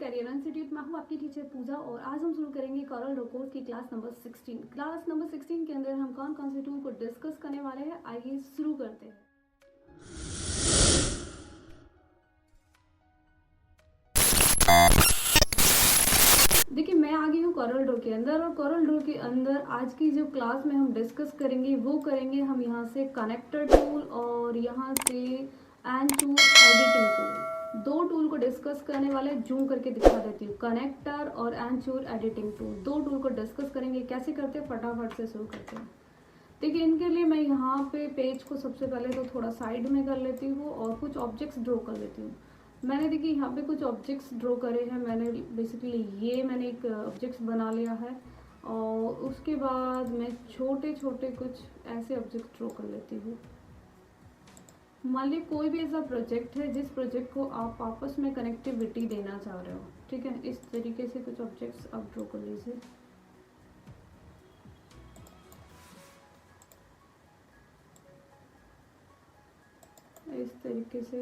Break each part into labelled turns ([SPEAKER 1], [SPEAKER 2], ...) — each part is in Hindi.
[SPEAKER 1] Career institute. मैं हूँ आपकी टीचर पूजा और आज हम शुरू करेंगे कॉरल ड्रॉ कोर्स की क्लास नंबर 16। क्लास नंबर 16 के अंदर हम कौन कौन से टूल को डिस्कस करने वाले हैं, आइए शुरू करते हैं। देखिए, मैं आ गई हूँ कॉरल ड्रॉ के अंदर और कॉरल ड्रॉ के अंदर आज की जो क्लास में हम डिस्कस करेंगे वो करेंगे हम यहाँ से कनेक्टर टूल और यहाँ से एंड टूल एडिटिंग टूल। दो टूल को डिस्कस करने वाले, जूम करके दिखा देती हूँ। कनेक्टर और एंचूर एडिटिंग टूल, दो टूल को डिस्कस करेंगे। कैसे करते हैं, फटाफट से शुरू करते हैं। देखिए, इनके लिए मैं यहाँ पे पेज को सबसे पहले तो थोड़ा साइड में कर लेती हूँ और कुछ ऑब्जेक्ट्स ड्रॉ कर लेती हूँ। मैंने देखिए यहाँ पे कुछ ऑब्जेक्ट्स ड्रॉ करे हैं। मैंने बेसिकली मैंने एक ऑब्जेक्ट्स बना लिया है और उसके बाद मैं छोटे छोटे कुछ ऐसे ऑब्जेक्ट्स ड्रॉ कर लेती हूँ। मान ली कोई भी ऐसा प्रोजेक्ट है जिस प्रोजेक्ट को आप आपस में कनेक्टिविटी देना चाह रहे हो, ठीक है। इस तरीके से कुछ ऑब्जेक्ट्स आप ड्रॉ कर लीजिए। इस तरीके से,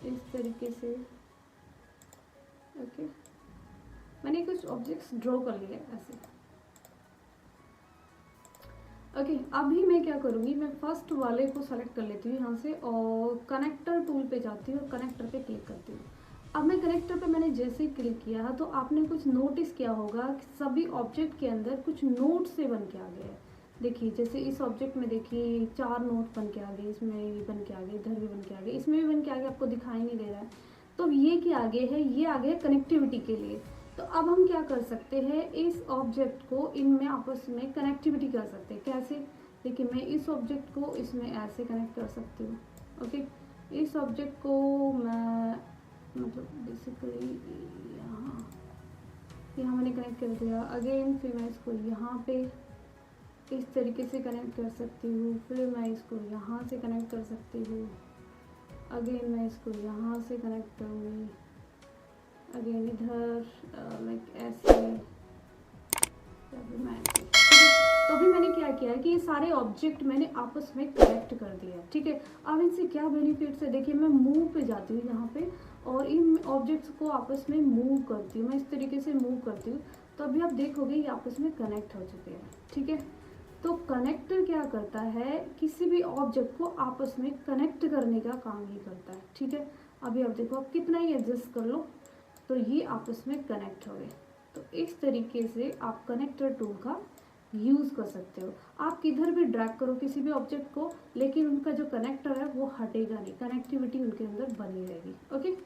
[SPEAKER 1] इस तरीके से, ओके। मैंने कुछ ऑब्जेक्ट्स ड्रॉ कर लिए ऐसे, ओके। अभी मैं क्या करूँगी, मैं फर्स्ट वाले को सेलेक्ट कर लेती हूँ यहाँ से और कनेक्टर टूल पे जाती हूँ और कनेक्टर पे क्लिक करती हूँ। अब मैं कनेक्टर पे मैंने जैसे ही क्लिक किया तो आपने कुछ नोटिस किया होगा कि सभी ऑब्जेक्ट के अंदर कुछ नोट से बन के आ गए हैं। देखिए, जैसे इस ऑब्जेक्ट में देखिए 4 नोट बन के आ गए, इसमें भी बन के आ गए, इधर भी बन के आ गए, इसमें भी बन के आ गए, आपको दिखाई नहीं दे रहा है। तो ये क्या आगे है, ये आगे है कनेक्टिविटी के लिए। तो अब हम क्या कर सकते हैं, इस ऑब्जेक्ट को इनमें आपस में कनेक्टिविटी कर सकते हैं। कैसे, देखिए मैं इस ऑब्जेक्ट को इसमें ऐसे कनेक्ट कर सकती हूँ, ओके। इस ऑब्जेक्ट को मैं मतलब बेसिकली यहाँ मैंने कनेक्ट कर दिया। अगेन फिर मैं इसको यहाँ पे इस तरीके से कनेक्ट कर सकती हूँ, फिर मैं इसको यहाँ से कनेक्ट कर सकती हूँ। अगेन मैं इसको यहाँ से कनेक्ट करूँगी, अगेन इधर लाइक ऐसे। तो अभी मैंने क्या किया है कि ये सारे ऑब्जेक्ट मैंने आपस में कनेक्ट कर दिया, ठीक है। अब इनसे क्या बेनिफिट्स है, देखिए मैं मूव पे जाती हूँ यहाँ पे और इन ऑब्जेक्ट्स को आपस में मूव करती हूँ। मैं इस तरीके से मूव करती हूँ तो अभी आप देखोगे ये आपस में कनेक्ट हो चुके हैं, ठीक है। तो कनेक्टर क्या करता है, किसी भी ऑब्जेक्ट को आपस में कनेक्ट करने का काम ही करता है, ठीक है। अभी आप देखो, आप कितना ही एडजस्ट कर लो तो ये आपस में कनेक्ट हो गए। तो इस तरीके से आप कनेक्टर टूल का यूज़ कर सकते हो। आप किधर भी ड्रैग करो किसी भी ऑब्जेक्ट को, लेकिन उनका जो कनेक्टर है वो हटेगा नहीं, कनेक्टिविटी उनके अंदर बनी रहेगी, ओके।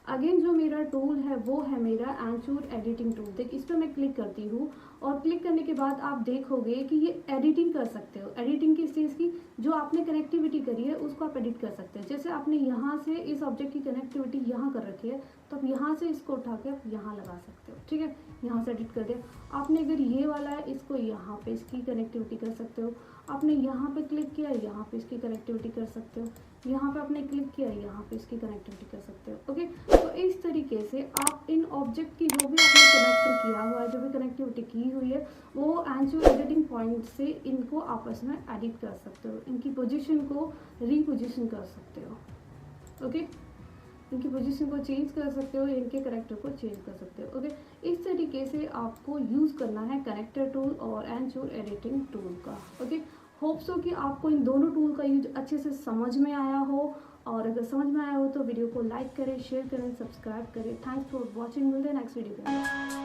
[SPEAKER 1] अगेन जो मेरा टूल है वो है मेरा एंचूर एडिटिंग टूल। देख, इस पर मैं क्लिक करती हूँ और क्लिक करने के बाद आप देखोगे कि ये एडिटिंग कर सकते हो। एडिटिंग किस चीज़ की, जो आपने कनेक्टिविटी करी है उसको आप एडिट कर सकते हो। जैसे आपने यहाँ से इस ऑब्जेक्ट की कनेक्टिविटी यहाँ कर रखी है तो आप यहाँ से इसको उठा के आप यहाँ लगा सकते हो, ठीक है। यहाँ से एडिट कर दिया आपने। अगर ये वाला है, इसको यहाँ पे इसकी कनेक्टिविटी कर सकते हो। आपने यहाँ पे क्लिक किया, यहाँ पे इसकी कनेक्टिविटी कर सकते हो। यहाँ पे आपने क्लिक किया, यहाँ पे इसकी कनेक्टिविटी कर सकते हो, ओके। तो इस तरीके से आप इन ऑब्जेक्ट की जो भी आपने कनेक्ट किया हुआ है, जो भी कनेक्टिविटी की हुई है, वो एंचूर एडिटिंग पॉइंट से इनको आपस में एडिट कर सकते हो। इनकी पोजीशन को रीपोजिशन कर सकते हो, ओके। इनकी पोजीशन को चेंज कर सकते हो, इनके करेक्टर को चेंज कर सकते हो, ओके। इस तरीके से आपको यूज़ करना है कनेक्टर टूल और एंचूर एडिटिंग टूल का, ओके। होप सो कि आपको इन दोनों टूल का यूज अच्छे से समझ में आया हो, और अगर समझ में आया हो तो वीडियो को लाइक करें, शेयर करें, सब्सक्राइब करें। Thanks for watching. मिलते हैं नेक्स्ट वीडियो में।